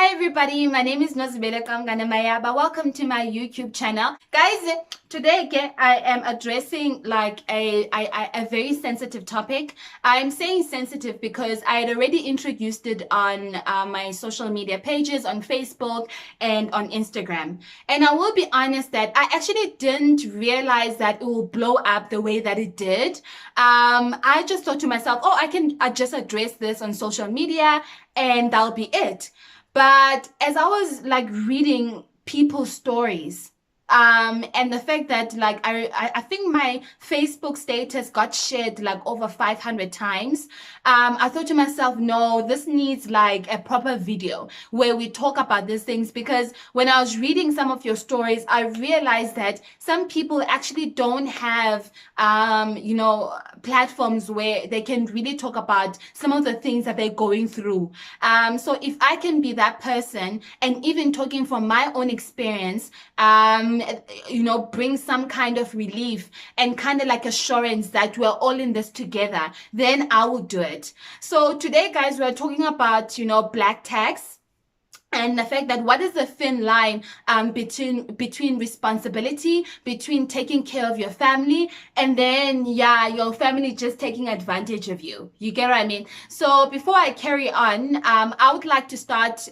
Hi everybody, my name is Nozibele Kamganamayaba. Welcome to my YouTube channel. Guys, today I am addressing like a very sensitive topic. I'm saying sensitive because I had already introduced it on my social media pages on Facebook and on Instagram. And I will be honest that I actually didn't realize that it will blow up the way that it did. I just thought to myself, oh, I can just address this on social media and that'll be it. But as I was like reading people's stories, and the fact that like I think my Facebook status got shared like over 500 times, I thought to myself, no, this needs like a proper video where we talk about these things, because when I was reading some of your stories, I realized that some people actually don't have platforms where they can really talk about some of the things that they're going through. So if I can be that person and even talking from my own experience, bring some kind of relief and kind of like assurance that we're all in this together, then I will do it. So today, guys, we're talking about, black tax. And the fact that what is the thin line between responsibility, between taking care of your family, and then your family just taking advantage of you. You get what I mean? So before I carry on, I would like to start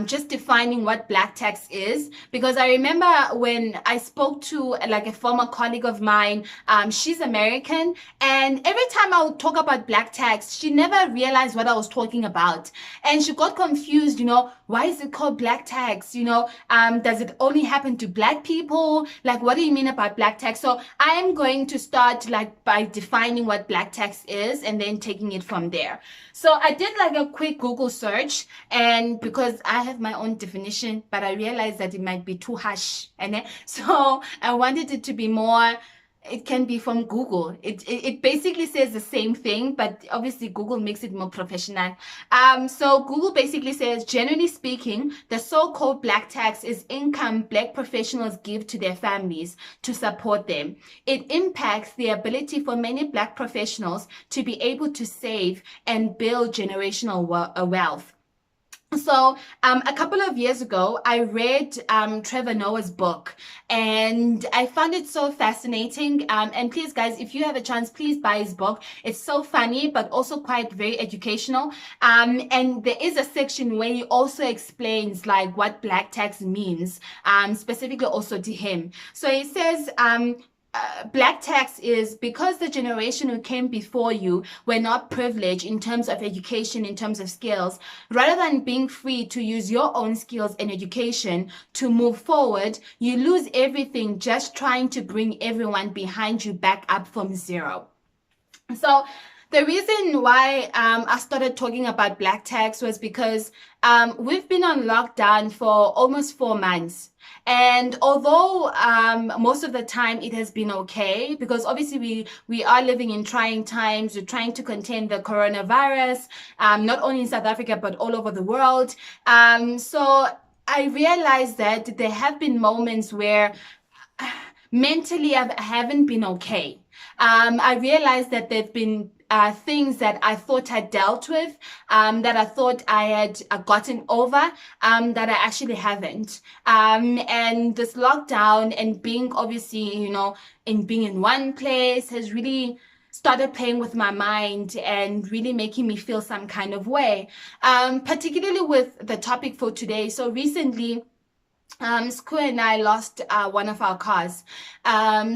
just defining what black tax is, because I remember when I spoke to like a former colleague of mine, she's American, and every time I would talk about black tax, she never realized what I was talking about, and she got confused. Why is it called black tax? Does it only happen to black people? Like, what do you mean about black tax? So I am going to start like by defining what black tax is and then taking it from there. So I did like a quick Google search, and because I have my own definition, but I realized that it might be too harsh. And so I wanted it to be more, it can be from Google. It basically says the same thing, but obviously Google makes it more professional. So Google basically says, generally speaking, the so-called black tax is income black professionals give to their families to support them. It impacts the ability for many black professionals to be able to save and build generational wealth. So a couple of years ago, I read Trevor Noah's book, and I found it so fascinating. And please, guys, if you have a chance, please buy his book. It's so funny, but also quite very educational. And there is a section where he also explains like what black tax means, specifically also to him. So he says, black tax is because the generation who came before you were not privileged in terms of education, in terms of skills. Rather than being free to use your own skills and education to move forward, you lose everything just trying to bring everyone behind you back up from zero. So the reason why I started talking about black tax was because we've been on lockdown for almost 4 months. And although most of the time it has been okay, because obviously we are living in trying times, we're trying to contain the coronavirus, not only in South Africa, but all over the world. So I realized that there have been moments where mentally I haven't been okay. I realized that there've been things that I thought I dealt with, that I thought I had gotten over, that I actually haven't. And this lockdown and being obviously, being in one place has really started playing with my mind and really making me feel some kind of way, particularly with the topic for today. So recently, Sku and I lost one of our cars.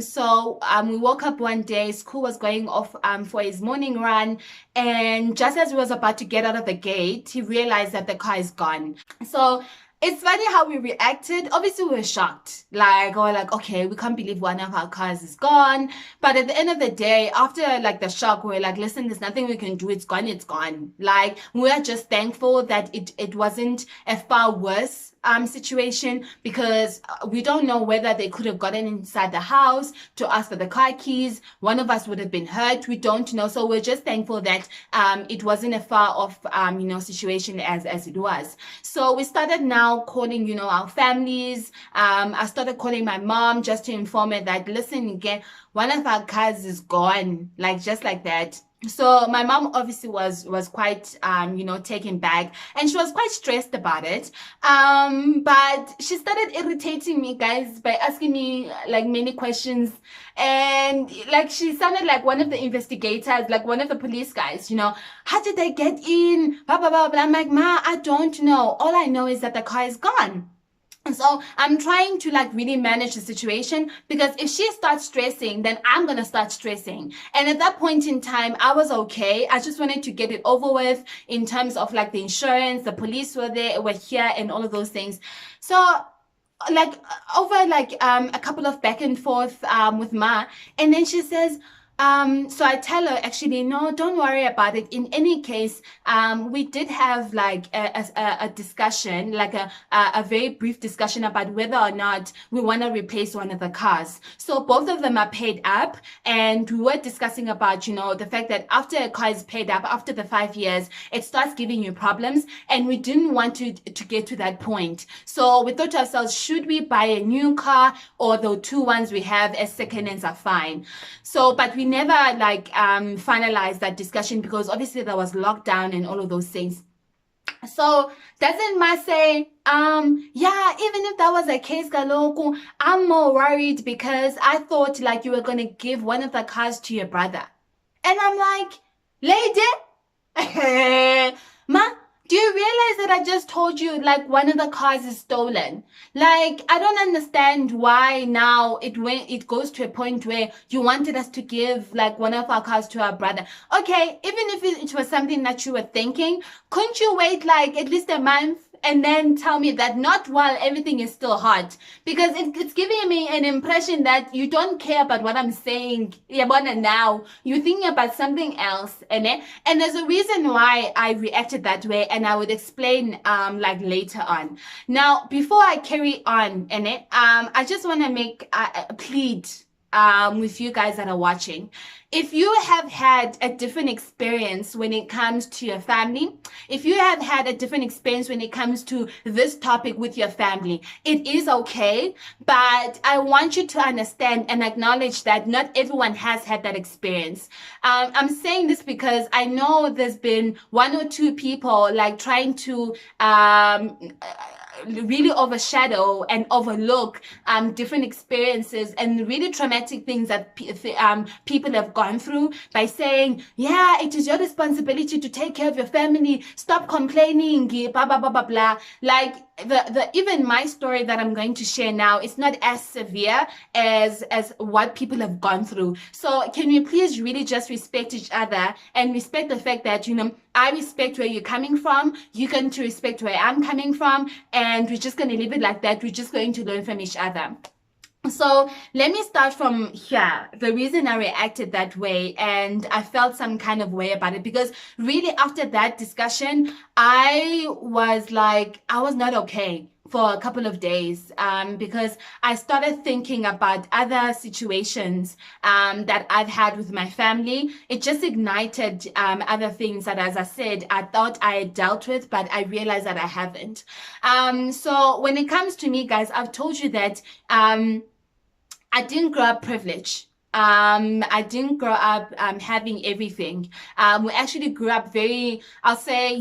So we woke up one day, Sku was going off for his morning run, and just as he was about to get out of the gate, he realized that the car is gone. So it's funny how we reacted. Obviously, we were shocked. Like, we're like, okay, we can't believe one of our cars is gone. But at the end of the day, after like the shock, we're like, listen, there's nothing we can do. It's gone, it's gone. Like, we are just thankful that it wasn't a far worse situation, because we don't know whether they could have gotten inside the house to ask for the car keys. One of us would have been hurt. We don't know. So we're just thankful that it wasn't a far off situation as it was. So we started now calling our families. I started calling my mom just to inform her that, listen, again, one of our cars is gone, like just like that. So my mom obviously was quite taken back, and she was quite stressed about it. But she started irritating me, guys, by asking me like many questions, and like she sounded like one of the investigators, like one of the police guys. How did they get in? Blah blah blah. But I'm like, ma, I don't know. All I know is that the car is gone. And so I'm trying to like really manage the situation, because if she starts stressing, then I'm going to start stressing. And at that point in time, I was okay. I just wanted to get it over with in terms of like the insurance, the police were here and all of those things. So like over like a couple of back and forth with Ma, and then she says, so I tell her, actually, no, don't worry about it. In any case, we did have like a discussion, like a very brief discussion about whether or not we want to replace one of the cars. So both of them are paid up, and we were discussing about, the fact that after a car is paid up, after the 5 years, it starts giving you problems, and we didn't want to get to that point. So we thought to ourselves, should we buy a new car, or the two ones we have as second hands are fine? So, but we never like finalized that discussion, because obviously there was lockdown and all of those things. So doesn't Ma say, yeah, even if that was a case, Galoku, I'm more worried because I thought like you were gonna give one of the cars to your brother. And I'm like, lady, Ma, do you realize that I just told you like one of the cars is stolen? Like, I don't understand why now it goes to a point where you wanted us to give like one of our cars to our brother. Okay, even if it was something that you were thinking, couldn't you wait like at least a month and then tell me that, not while everything is still hot? Because it's giving me an impression that you don't care about what I'm saying. Now you're thinking about something else, and there's a reason why I reacted that way, and I would explain like later on. Now, before I carry on, I just want to make a plead with you guys that are watching. If you have had a different experience when it comes to your family, if you have had a different experience when it comes to this topic with your family, it is okay. But I want you to understand and acknowledge that not everyone has had that experience. I'm saying this because I know there's been one or two people like trying to really overshadow and overlook different experiences and really traumatic things that people have gone through by saying, yeah, it is your responsibility to take care of your family, stop complaining, blah blah blah blah blah. Like the even my story that I'm going to share now is not as severe as what people have gone through. So can we please really just respect each other and respect the fact that I respect where you're coming from, you can to respect where I'm coming from, and we're just going to leave it like that. We're just going to learn from each other. So let me start from here. The reason I reacted that way and I felt some kind of way about it, because really after that discussion, I was not okay for a couple of days, because I started thinking about other situations that I've had with my family. It just ignited other things that, as I said, I thought I had dealt with, but I realized that I haven't. So when it comes to me, guys, I've told you that I didn't grow up privileged. I didn't grow up having everything. We actually grew up very, I'll say,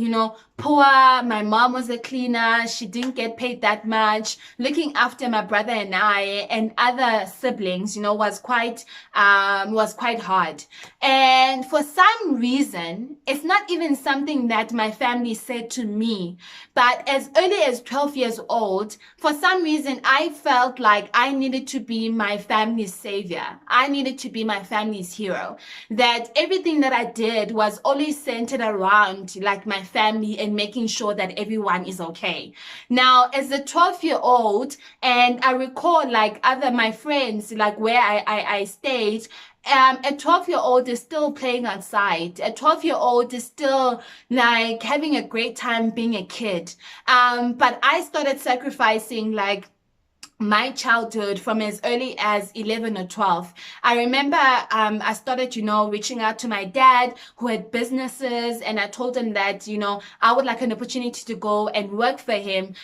poor. My mom was a cleaner. She didn't get paid that much. Looking after my brother and I and other siblings, was quite hard. And for some reason, it's not even something that my family said to me, but as early as 12 years old, for some reason, I felt like I needed to be my family's savior. I needed to be my family's hero. That everything that I did was always centered around like my family and making sure that everyone is okay. Now, as a 12-year-old, and I recall like my friends, like where I stayed, a 12-year-old is still playing outside. A 12-year-old is still like having a great time being a kid. But I started sacrificing like my childhood from as early as 11 or 12. I remember I started, reaching out to my dad who had businesses, and I told him that, I would like an opportunity to go and work for him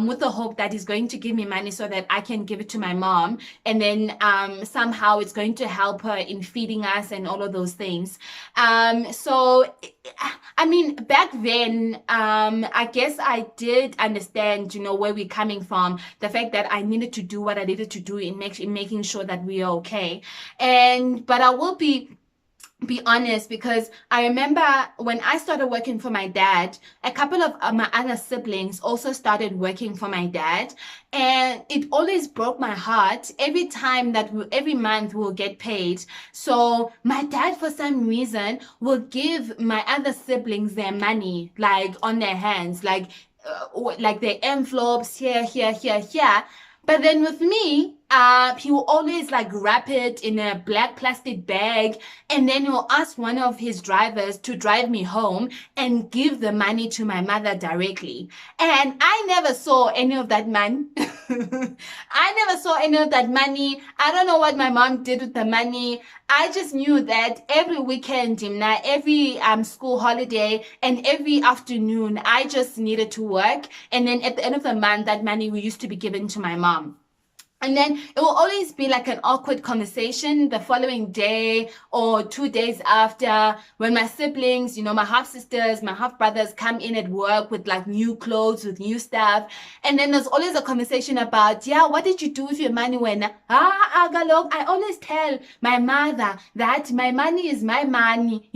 with the hope that he's going to give me money so that I can give it to my mom. And then somehow it's going to help her in feeding us and all of those things. So I mean, back then, I guess I did understand, where we're coming from. The fact that I needed to do what I needed to do in making sure that we are okay. But I will be honest, because I remember when I started working for my dad, a couple of my other siblings also started working for my dad, and it always broke my heart every time that every month we'll get paid. So my dad, for some reason, will give my other siblings their money like on their hands, like their envelopes here, here, here, here. But then with me, he will always like wrap it in a black plastic bag, and then he'll ask one of his drivers to drive me home and give the money to my mother directly. And I never saw any of that money. I never saw any of that money. I don't know what my mom did with the money. I just knew that every weekend, every school holiday, and every afternoon, I just needed to work. And then at the end of the month, that money used to be given to my mom. And then it will always be like an awkward conversation the following day or 2 days after, when my siblings, my half sisters, my half brothers come in at work with like new clothes, with new stuff. And then there's always a conversation about, yeah, what did you do with your money when, I always tell my mother that my money is my money,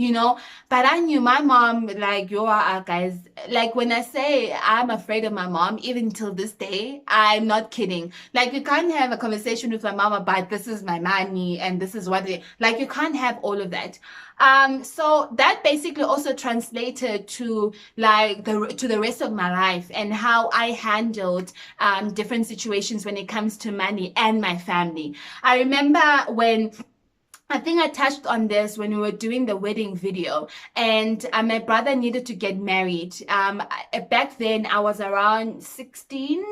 but I knew my mom, like, guys, like when I say I'm afraid of my mom, even till this day, I'm not kidding. Like, you can't have a conversation with my mom about this is my money and this is what like, you can't have all of that. So that basically also translated to like to the rest of my life and how I handled different situations when it comes to money and my family. I remember when I think I touched on this when we were doing the wedding video, and my brother needed to get married. Back then I was around 16.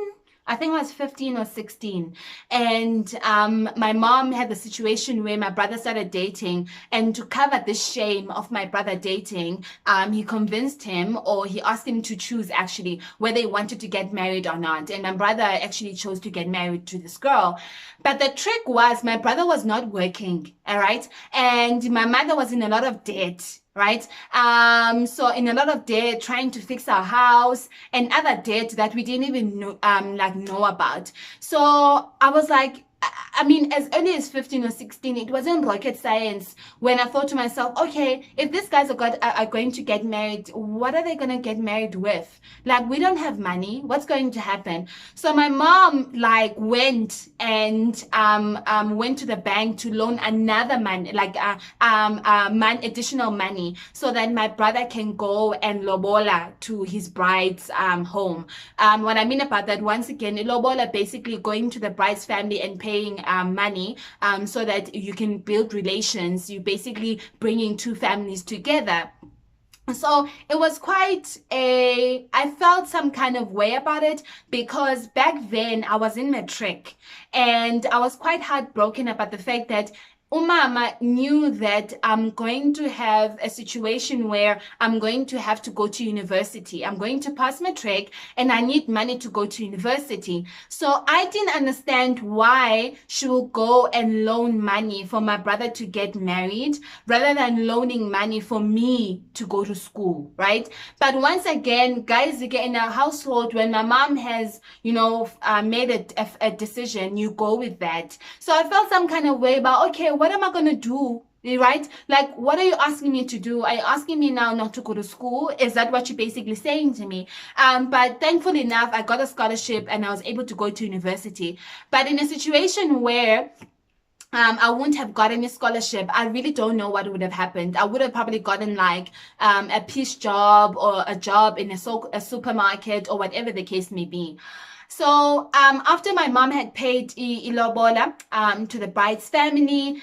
I think I was 15 or 16. And my mom had the situation where my brother started dating. And to cover the shame of my brother dating, he convinced him, or he asked him to choose actually whether he wanted to get married or not. And my brother actually chose to get married to this girl. But the trick was my brother was not working, all right? And my mother was in a lot of debt, right? So in a lot of debt, trying to fix our house and other debt that we didn't even know about. So I was like, I mean, as early as 15 or 16, it wasn't rocket science when I thought to myself, okay, if these guys are going to get married, what are they going to get married with? Like, we don't have money. What's going to happen? So my mom went and went to the bank to loan another money, additional money, so that my brother can go and lobola to his bride's home. What I mean about that, once again, lobola basically going to the bride's family and paying money so that you can build relations. You basically bringing two families together. So it was I felt some kind of way about it, because back then I was in matric and I was quite heartbroken about the fact that Umama knew that I'm going to have a situation where I'm going to have to go to university. I'm going to pass matric and I need money to go to university. So I didn't understand why she will go and loan money for my brother to get married rather than loaning money for me to go to school, right? But once again, guys, again, in our household, when my mom has, made a decision, you go with that. So I felt some kind of way about, okay, what am I going to do? Right? Like, what are you asking me to do? Are you asking me now not to go to school? Is that what you're basically saying to me? But thankfully enough, I got a scholarship and I was able to go to university. But in a situation where I wouldn't have gotten a scholarship, I really don't know what would have happened. I would have probably gotten a piece job or a job in a supermarket or whatever the case may be. So after my mom had paid ilobola to the bride's family,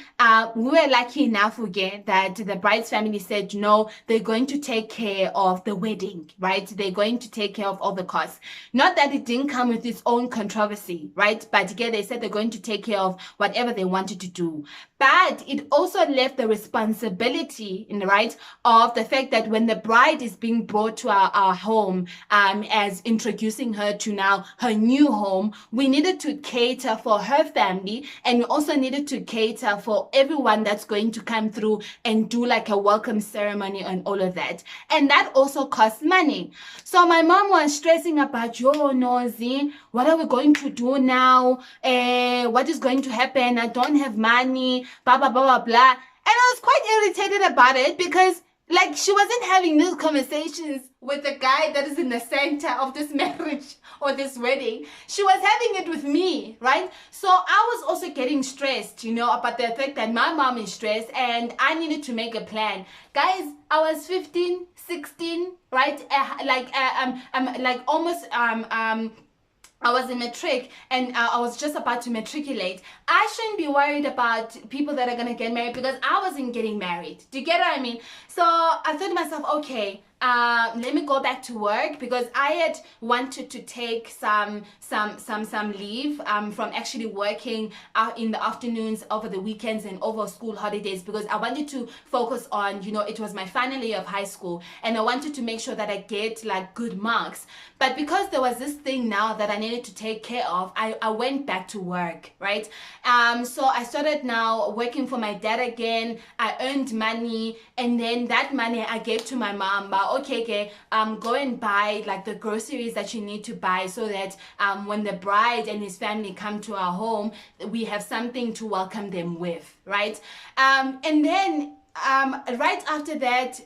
we were lucky enough again that the bride's family said no, they're going to take care of the wedding, right? They're going to take care of all the costs. Not that it didn't come with its own controversy, right? But again, they said they're going to take care of whatever they wanted to do. But it also left the responsibility, right, of the fact that when the bride is being brought to our home, as introducing her to now her new home, we needed to cater for her family, and we also needed to cater for everyone that's going to come through and do like a welcome ceremony and all of that. And that also costs money. So my mom was stressing about, yo, Nozi, what are we going to do now? What is going to happen? I don't have money, blah, blah, blah, blah, blah. And I was quite irritated about it because like she wasn't having these conversations with the guy that is in the center of this marriage or this wedding. She was having it with me, right? So I was also getting stressed, you know, about the fact that my mom is stressed and I needed to make a plan. Guys, I was 15, 16, right? Like almost I was in matric and I was just about to matriculate. I shouldn't be worried about people that are going to get married because I wasn't getting married. Do you get what I mean? So I thought to myself, okay, let me go back to work because I had wanted to take some leave from actually working out in the afternoons over the weekends and over school holidays because I wanted to focus on, you know, it was my final year of high school and I wanted to make sure that I get like good marks. But because there was this thing now that I needed to take care of, I went back to work, right? So I started now working for my dad again. I earned money and then that money I gave to my mom. But okay, go and buy like the groceries that you need to buy so that when the bride and his family come to our home, we have something to welcome them with, right? And then right after that,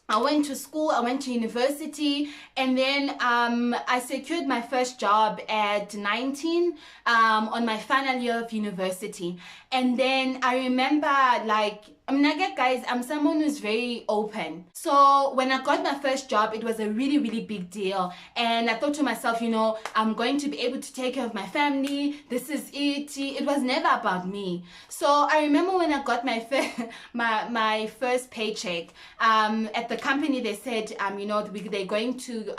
I went to school, I went to university, and then I secured my first job at 19 on my final year of university. And then I remember, like, I mean, again, guys, I'm someone who's very open. So when I got my first job, it was a really, really big deal. And I thought to myself, you know, I'm going to be able to take care of my family. This is it. It was never about me. So I remember when I got my my first paycheck at the company, they said, you know, they're going to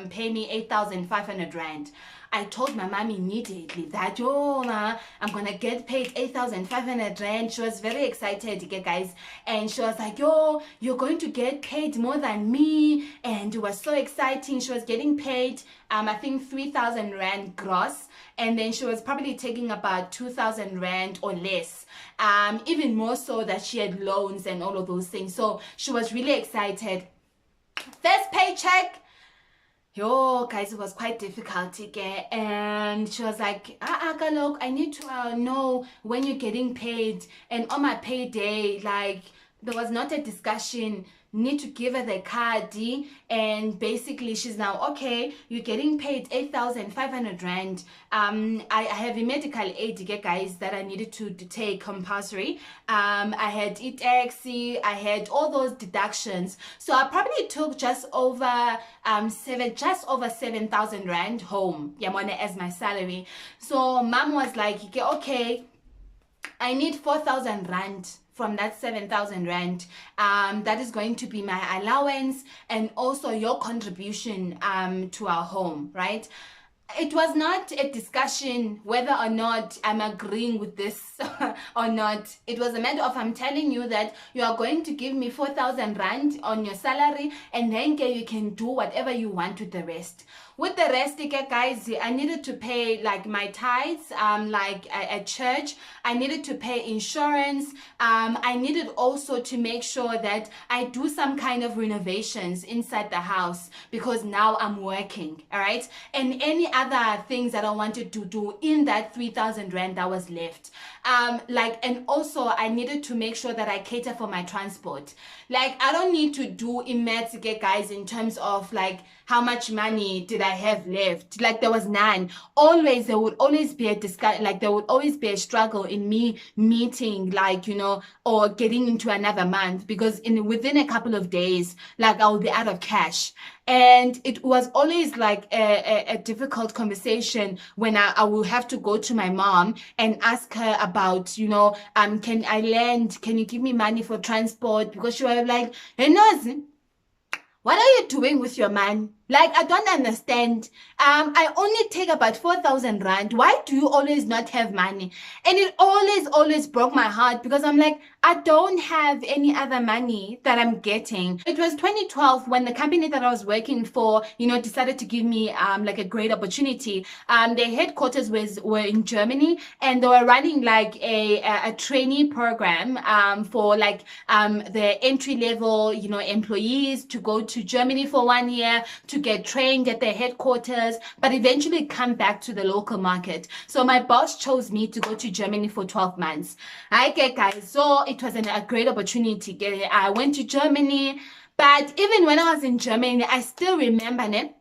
pay me 8,500 Rand. I told my mom immediately that, oh, I'm going to get paid 8,500 Rand. She was very excited, guys. And she was like, yo, you're going to get paid more than me. And it was so exciting. She was getting paid, I think, 3,000 Rand gross. And then she was probably taking about 2,000 Rand or less. Even more so that she had loans and all of those things. So she was really excited. First paycheck. Yo, guys, it was quite difficult, okay? And she was like, look, I need to know when you're getting paid. And on my payday, like, there was not a discussion. Need to give her the card, and basically she's now, okay, you're getting paid 8,500 Rand. I have a medical aid, guys, that I needed to take compulsory. I had e-taxi, I had all those deductions. So I probably took just over 7,000 Rand home, Yamone, as my salary. So mom was like, okay, I need 4,000 Rand from that 7,000 Rand. That is going to be my allowance and also your contribution to our home, right? It was not a discussion whether or not I'm agreeing with this or not. It was a matter of, I'm telling you that you are going to give me 4,000 Rand on your salary, and then you can do whatever you want with the rest. With the rest, guys, I needed to pay like my tithes, like at church. I needed to pay insurance. I needed also to make sure that I do some kind of renovations inside the house because now I'm working, all right? And any other things that I wanted to do in that 3,000 Rand that was left. And also I needed to make sure that I cater for my transport. Like, I don't need to do immense, guys, in terms of like how much money did I have left? Like there was none. Always, there would always be a discussion, like there would always be a struggle in me meeting, like, or getting into another month, because within a couple of days, like I will be out of cash. And it was always like a difficult conversation when I will have to go to my mom and ask her about, can I lend? Can you give me money for transport? Because she was like, hey, Nozi, what are you doing with your man? Like, I don't understand. I only take about 4,000 rand. Why do you always not have money? And it always broke my heart, because I'm like, I don't have any other money that I'm getting. It was 2012 when the company that I was working for, decided to give me like a great opportunity. Their headquarters were in Germany, and they were running like a trainee program for like the entry level, employees to go to Germany for 1 year to get trained at their headquarters, but eventually come back to the local market. So my boss chose me to go to Germany for 12 months. Okay, guys, so it was a great opportunity. I went to Germany, but even when I was in Germany, I still remember it.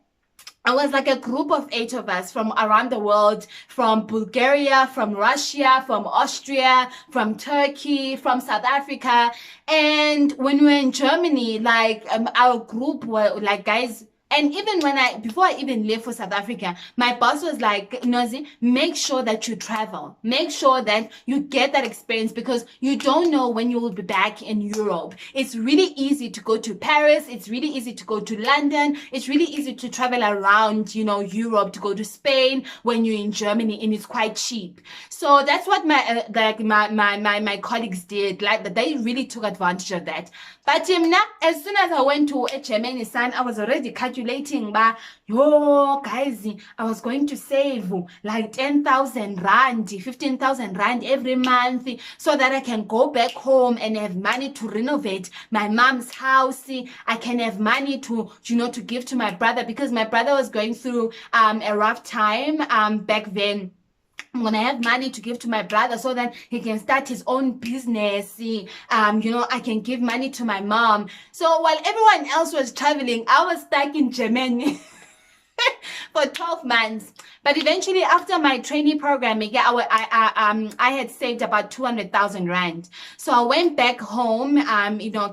I was like a group of 8 of us from around the world, from Bulgaria, from Russia, from Austria, from Turkey, from South Africa. And when we were in Germany, like our group were like, guys, and even before I even left for South Africa, my boss was like, Nozi, make sure that you travel. Make sure that you get that experience, because you don't know when you will be back in Europe. It's really easy to go to Paris. It's really easy to go to London. It's really easy to travel around, Europe, to go to Spain when you're in Germany, and it's quite cheap. So that's what my colleagues did. Like, they really took advantage of that. But now, as soon as I went to Germany, I was already calculating, guys, I was going to save like 10,000 rand, 15,000 rand every month, so that I can go back home and have money to renovate my mom's house. I can have money to, to give to my brother, because my brother was going through a rough time back then. I'm gonna have money to give to my brother so that he can start his own business. I can give money to my mom. So while everyone else was traveling, I was stuck in Germany for 12 months. But eventually, after my trainee program, I had saved about 200,000 rand. So I went back home,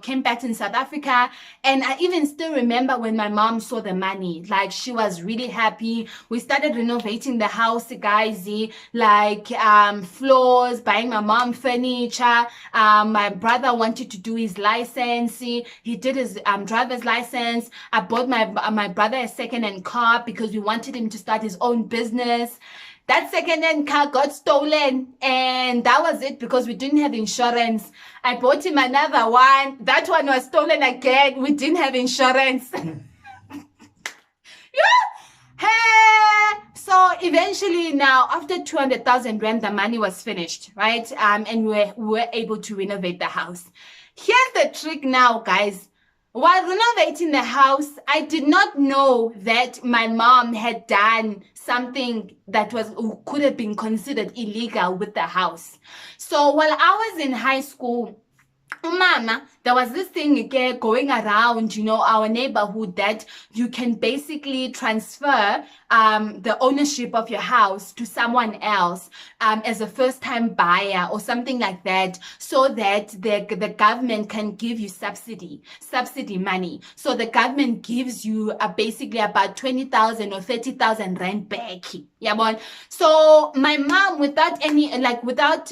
came back in South Africa, and I even still remember when my mom saw the money. Like, she was really happy. We started renovating the house, guys, like floors, buying my mom furniture. My brother wanted to do his license. He did his driver's license. I bought my brother a second-hand car because we wanted him to start his own business. That second-hand car got stolen, and that was it, because we didn't have insurance. I bought him another one. That one was stolen again. We didn't have insurance. Hey! So eventually, now after 200,000 rand, the money was finished, right? And we were able to renovate the house. Here's the trick now, guys. While renovating the house, I did not know that my mom had done something that could have been considered illegal with the house. So while I was in high school, Mama, there was this thing going around, our neighborhood, that you can basically transfer the ownership of your house to someone else as a first-time buyer or something like that, so that the government can give you subsidy money. So the government gives you basically about 20,000 or 30,000 rand back. Yeah, but so my mom, without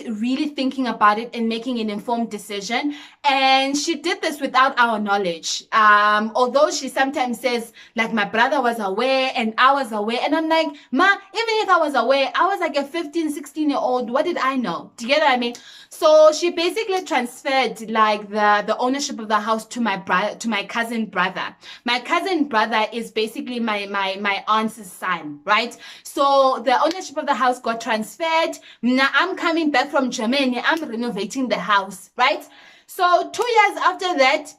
really thinking about it and making an informed decision, and she did this without our knowledge. Although she sometimes says, like, my brother was aware and I was aware. And I'm like, Ma, even if I was aware, I was like a 15, 16-year-old. What did I know? Do you get what I mean? So she basically transferred like the ownership of the house to my brother, to my cousin brother. My cousin brother is basically my aunt's son, right? So the ownership of the house got transferred. Now I'm coming back from Germany. I'm renovating the house, right? So 2 years after that,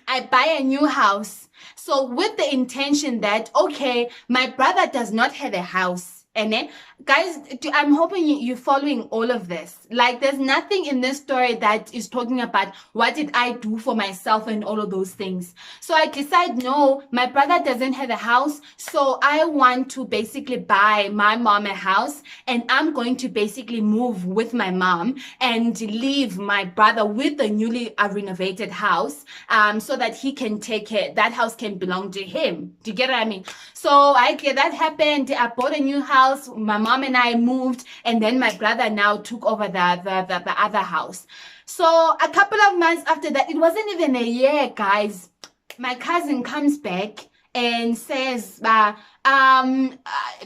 I buy a new house. So with the intention that, okay, my brother does not have a house, And guys, I'm hoping you're following all of this. Like, there's nothing in this story that is talking about what did I do for myself and all of those things. So I decide, no, my brother doesn't have a house, so I want to basically buy my mom a house, and I'm going to basically move with my mom and leave my brother with the newly renovated house, so that he can take it. That house can belong to him. Do you get what I mean? So that happened. I bought a new house. My mom and I moved, and then my brother now took over the other house. So a couple of months after that, it wasn't even a year, guys, my cousin comes back and says,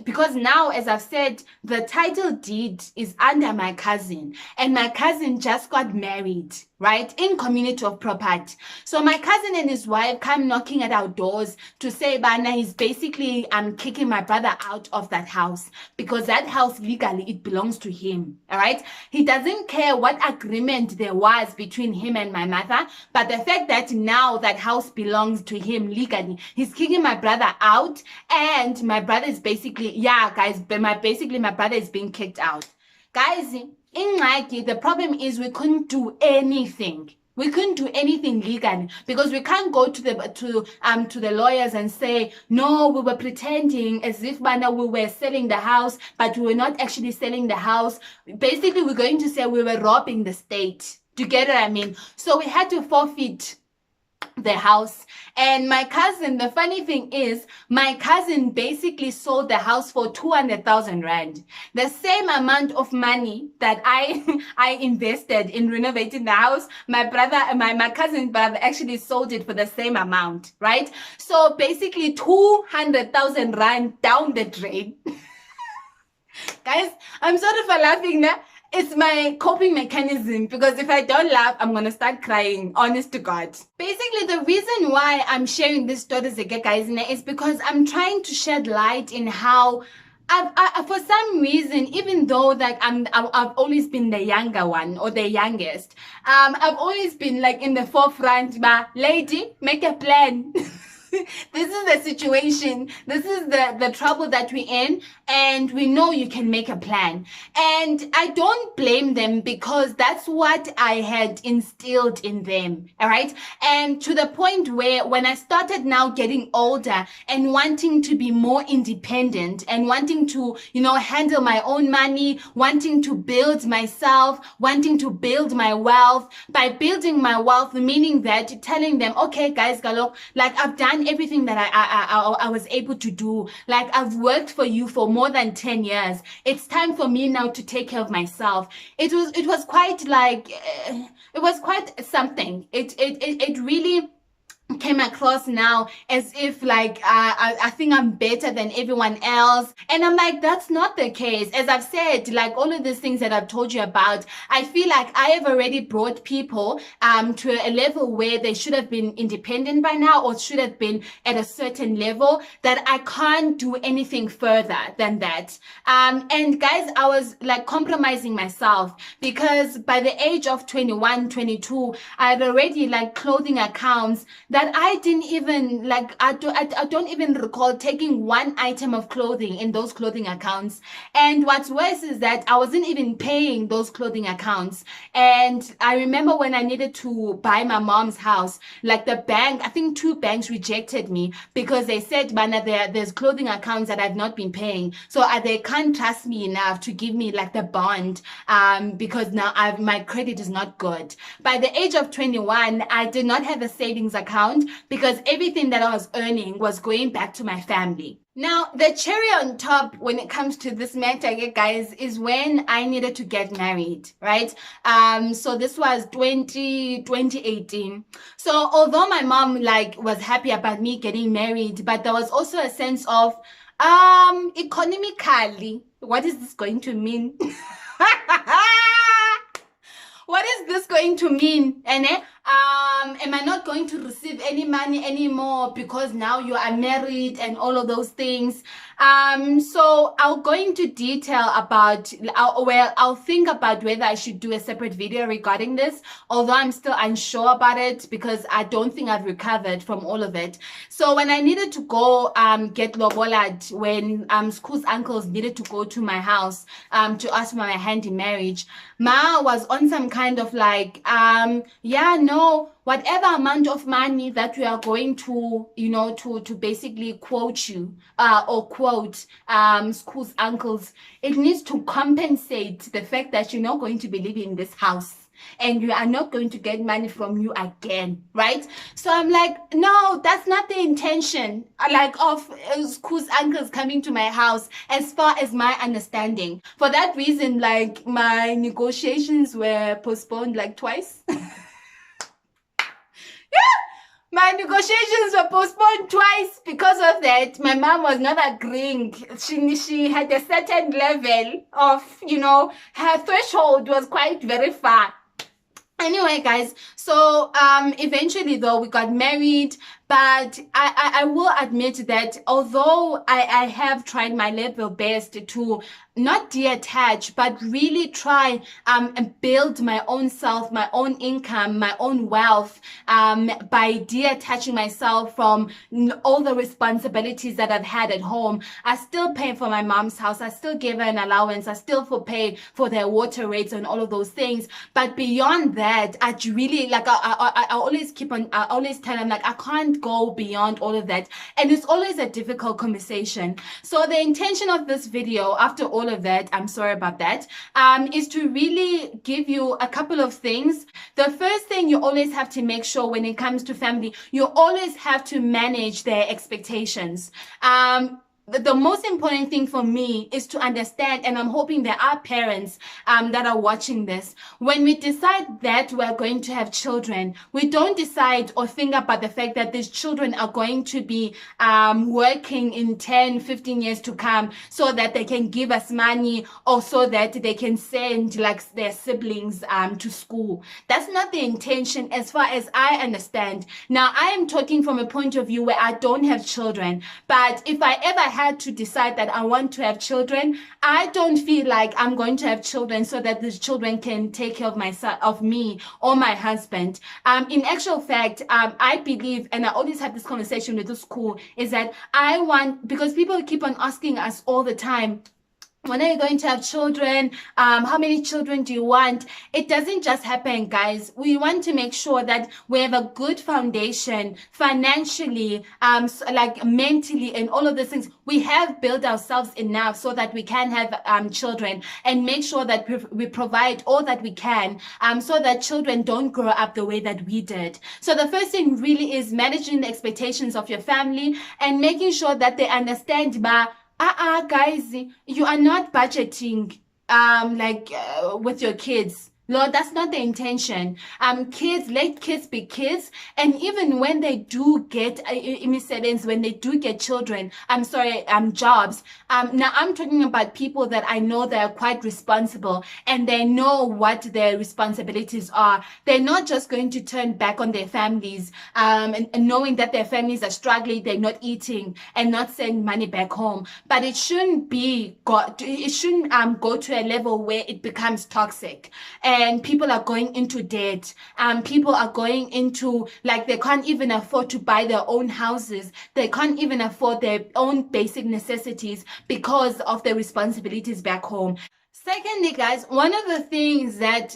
because now, as I've said, the title deed is under my cousin, and my cousin just got married, right, in community of property. So my cousin and his wife come knocking at our doors to say, Bana, he's basically kicking my brother out of that house, because that house legally, it belongs to him. All right, he doesn't care what agreement there was between him and my mother, but the fact that now that house belongs to him legally, he's kicking my brother out, and my brother is basically, yeah, guys, my brother is being kicked out. Guys, in Nike, the problem is we couldn't do anything. We couldn't do anything legally, because we can't go to the lawyers and say, no, we were pretending as if we were selling the house, but we were not actually selling the house. Basically, we're going to say we were robbing the state. Do you get what I mean? So we had to forfeit the house. And my cousin, the funny thing is, my cousin basically sold the house for 200,000 rand, the same amount of money that I invested in renovating the house. My cousin's brother actually sold it for the same amount, right? So basically 200,000 rand down the drain. Guys, I'm sort of laughing now. It's my coping mechanism, because if I don't laugh, I'm going to start crying, honest to God. Basically, the reason why I'm sharing this story, guys, is because I'm trying to shed light in how for some reason, even though like I've always been the younger one or the youngest, I've always been like in the forefront, but lady, make a plan. This is the situation. This is the trouble that we're in, and we know you can make a plan. And I don't blame them, because that's what I had instilled in them. All right. And to the point where when I started now getting older and wanting to be more independent and wanting to, handle my own money, wanting to build myself, wanting to build my wealth, by building my wealth, meaning that telling them, okay, guys, Galo, like I've done everything that I was able to do. Like I've worked for you for more than 10 years. It's time for me now to take care of myself. It was quite like, it was quite something. It really came across now as if like I think I'm better than everyone else, and I'm like, that's not the case. As I've said, like all of these things that I've told you about, I feel like I have already brought people to a level where they should have been independent by now, or should have been at a certain level that I can't do anything further than that. And guys, I was like compromising myself, because by the age of 21, 22, I had already like clothing accounts that I didn't even like, I don't even recall taking one item of clothing in those clothing accounts. And what's worse is that I wasn't even paying those clothing accounts. And I remember when I needed to buy my mom's house, like the bank, I think 2 banks rejected me, because they said, Bana, there's clothing accounts that I've not been paying. So they can't trust me enough to give me like the bond, because now my credit is not good. By the age of 21, I did not have a savings account, because everything that I was earning was going back to my family. Now, the cherry on top when it comes to this matter, guys, is when I needed to get married, right? So this was 2018. So although my mom like was happy about me getting married, but there was also a sense of economically, what is this going to mean? What is this going to mean? And am I not going to receive any money anymore because now you are married and all of those things? So I'll go into detail about, I'll think about whether I should do a separate video regarding this, although I'm still unsure about it because I don't think I've recovered from all of it. So when I needed to go get lobolad, when school's uncles needed to go to my house to ask for my hand in marriage, Ma was on some kind of like, yeah, no, whatever amount of money that we are going to, to basically quote you or quote school's uncles, it needs to compensate the fact that you're not going to be living in this house and you are not going to get money from you again, right? So I'm like, no, that's not the intention, like, of school's uncles coming to my house, as far as my understanding. For that reason, like, my negotiations were postponed like twice. My negotiations were postponed twice because of that. My mom was not agreeing. She had a certain level of, her threshold was quite very far. Anyway, guys, so eventually though we got married, but I will admit that although I have tried my level best to not detach, but really try and build my own self, my own income, my own wealth by detaching myself from all the responsibilities that I've had at home. I still pay for my mom's house. I still give her an allowance. I still pay for their water rates and all of those things. But beyond that, I really, like, I always I always tell them, like, I can't go beyond all of that. And it's always a difficult conversation. So the intention of this video, after all of that, I'm sorry about that, is to really give you a couple of things. The first thing, you always have to make sure when it comes to family, you always have to manage their expectations. The most important thing for me is to understand, and I'm hoping there are parents that are watching this, when we decide that we're going to have children, we don't decide or think about the fact that these children are going to be working in 10, 15 years to come so that they can give us money or so that they can send, like, their siblings to school. That's not the intention as far as I understand. Now, I am talking from a point of view where I don't have children, but if I ever had to decide that I want to have children, I don't feel like I'm going to have children so that these children can take care of me or my husband. In actual fact, I believe, and I always have this conversation with the school, is that I want, because people keep on asking us all the time, when are you going to have children? How many children do you want? It doesn't just happen, guys. We want to make sure that we have a good foundation financially, like mentally, and all of those things. We have built ourselves enough so that we can have children, and make sure that we provide all that we can so that children don't grow up the way that we did. So the first thing really is managing the expectations of your family and making sure that they understand, guys, you are not budgeting with your kids. Lord, that's not the intention. Kids, let kids be kids. And even when they do get when they do get children, jobs. Now I'm talking about people that I know that are quite responsible and they know what their responsibilities are. They're not just going to turn back on their families, and knowing that their families are struggling, they're not eating and not send money back home. But it shouldn't go to a level where it becomes toxic. And people are going into debt. People are going into, like, they can't even afford to buy their own houses. They can't even afford their own basic necessities because of their responsibilities back home. Secondly, guys, one of the things that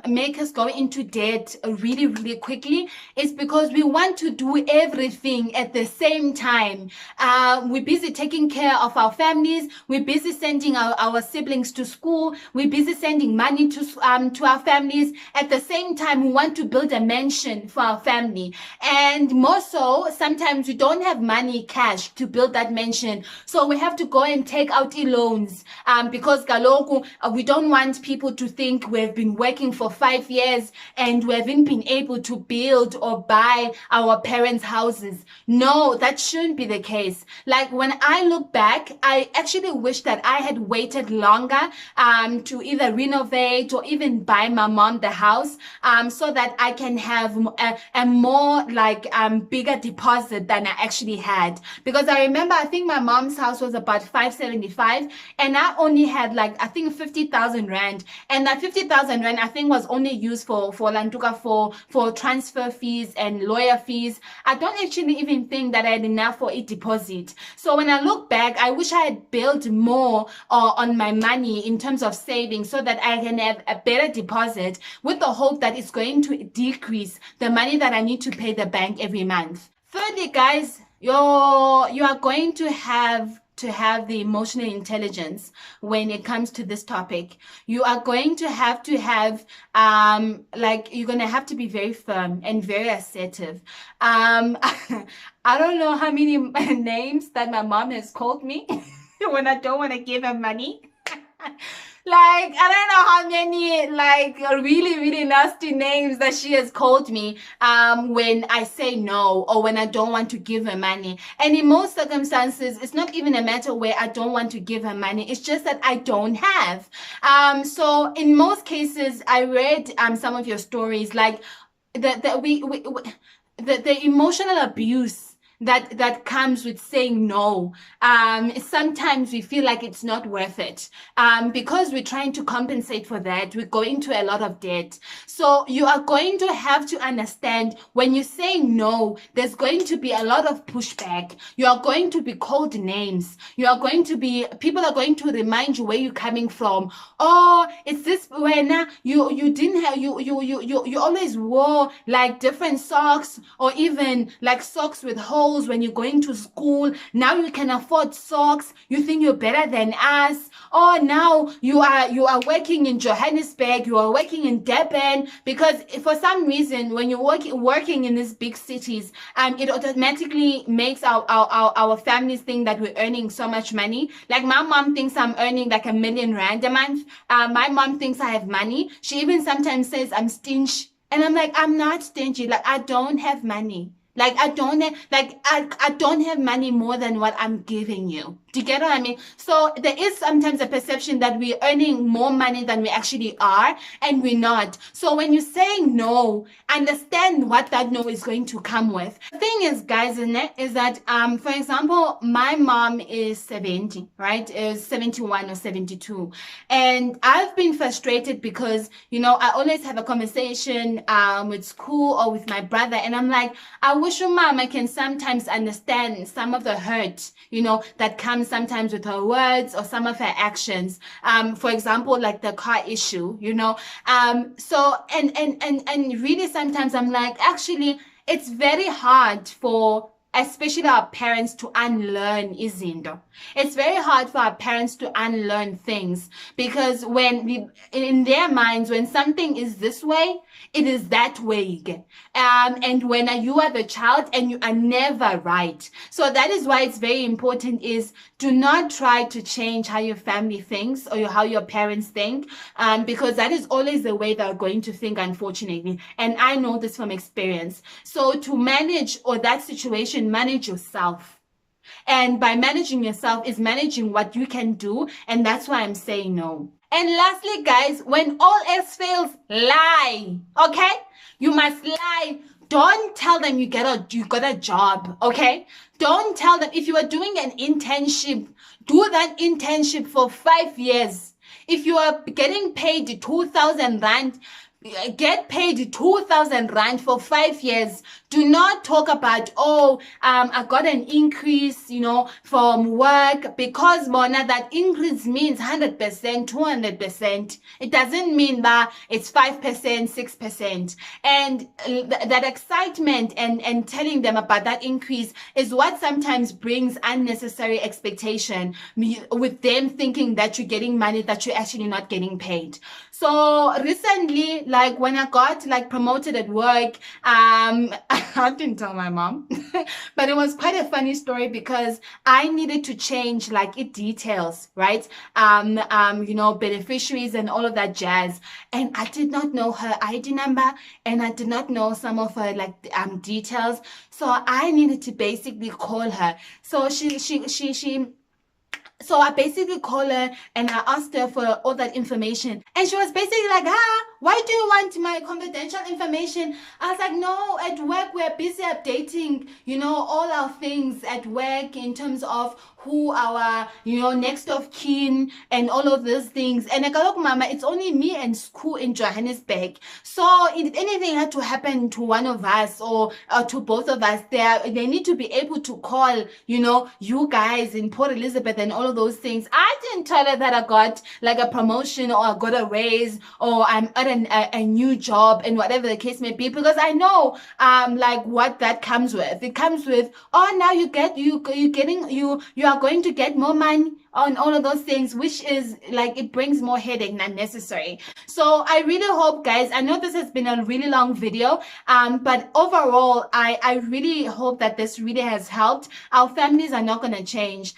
make us go into debt really, really quickly is because we want to do everything at the same time. We're busy taking care of our families. We're busy sending our siblings to school. We're busy sending money to our families. At the same time, we want to build a mansion for our family. And more so, sometimes we don't have money, cash, to build that mansion. So we have to go and take out loans because we don't want people to think we've been working for 5 years and we haven't been able to build or buy our parents' houses. No, that shouldn't be the case. Like when I look back, I actually wish that I had waited longer to either renovate or even buy my mom the house so that I can have a more like bigger deposit than I actually had. Because I remember, I think my mom's house was about 575 and I only had like, I think 50,000 rand. And that 50,000 rand, I think, was only used for Lantuka for transfer fees and lawyer fees. I don't actually even think that I had enough for a deposit. So when I look back, I wish I had built more on my money in terms of saving so that I can have a better deposit with the hope that it's going to decrease the money that I need to pay the bank every month. Thirdly, guys, you are going to have the emotional intelligence when it comes to this topic. You are going to have like, you're going to have to be very firm and very assertive. I don't know how many names that my mom has called me when I don't want to give her money. Like, I don't know how many, like, really, really nasty names that she has called me when I say no or when I don't want to give her money. And in most circumstances, it's not even a matter where I don't want to give her money. It's just that I don't have. So in most cases, I read some of your stories, like the emotional abuse that comes with saying no. Sometimes we feel like it's not worth it. Because we're trying to compensate for that, we go into a lot of debt. So you are going to have to understand when you say no, there's going to be a lot of pushback. You are going to be called names. People are going to remind you where you're coming from. Oh, it's this when you didn't have you always wore like different socks or even like socks with holes when you're going to school. Now you can afford socks. You think you're better than us. Oh, now you are working in Johannesburg. You are working in Durban, because for some reason when you're working in these big cities, it automatically makes our families think that we're earning so much money. Like my mom thinks I'm earning like R1 million a month. My mom thinks I have money. She even sometimes says I'm stingy, and I'm like, I'm not stingy. Like, I don't have money. Like, I don't have money more than what I'm giving you. Do you get what I mean? So there is sometimes a perception that we're earning more money than we actually are, and we're not. So when you're saying no, understand what that no is going to come with. The thing is, guys, is that, for example, my mom is 70, right? Is 71 or 72. And I've been frustrated because, I always have a conversation with school or with my brother, and I'm like, I wish your mama can sometimes understand some of the hurt, that comes sometimes with her words or some of her actions. For example, like the car issue, so and really sometimes I'm like, actually, it's very hard for especially our parents to unlearn izinto. It's very hard for our parents to unlearn things, because in their minds, when something is this way, it is that way. And when you are the child and you are never right. So that is why it's very important is do not try to change how your family thinks or how your parents think, because that is always the way they're going to think, unfortunately. And I know this from experience. So to manage that situation, manage yourself. And by managing yourself is managing what you can do. And that's why I'm saying no. And lastly, guys, when all else fails, lie. Okay? You must lie. Don't tell them you got a job. Okay? Don't tell them. If you are doing an internship, do that internship for 5 years. If you are getting paid 2,000 rand, get paid 2,000 rand for 5 years. Do not talk about, I got an increase, from work, because Mona, that increase means 100%, 200%. It doesn't mean that it's 5%, 6%. And that excitement and telling them about that increase is what sometimes brings unnecessary expectation with them thinking that you're getting money that you're actually not getting paid. So recently, like when I got like promoted at work, I didn't tell my mom, but it was quite a funny story because I needed to change like it details, right? Beneficiaries and all of that jazz. And I did not know her ID number, and I did not know some of her like details. So I needed to basically call her. So I basically called her and I asked her for all that information. And she was basically like, why do you want my confidential information? I was like, no, at work we're busy updating, all our things at work in terms of who our, next of kin and all of those things. And I go, look, Mama, it's only me and school in Johannesburg. So if anything had to happen to one of us or to both of us, they need to be able to call, you guys in Port Elizabeth and all of those things. I didn't tell her that I got like a promotion or I got a raise or I'm at a new job and whatever the case may be, because I know like what that comes with. It comes with, oh, now you are going to get more money on all of those things, which is like, it brings more headache than necessary. So I really hope, guys, I know this has been a really long video, but overall, I really hope that this really has helped. Our families are not going to change.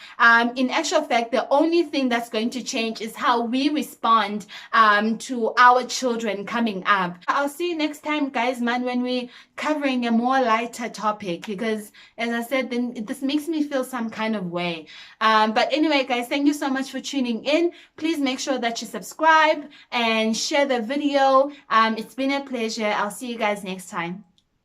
In actual fact, the only thing that's going to change is how we respond to our children coming up. I'll see you next time, guys, man, when we're covering a more lighter topic, because as I said, then this makes me feel some kind of way. But anyway, guys, thank you so much for tuning in. Please make sure that you subscribe and share the video. It's been a pleasure. I'll see you guys next time.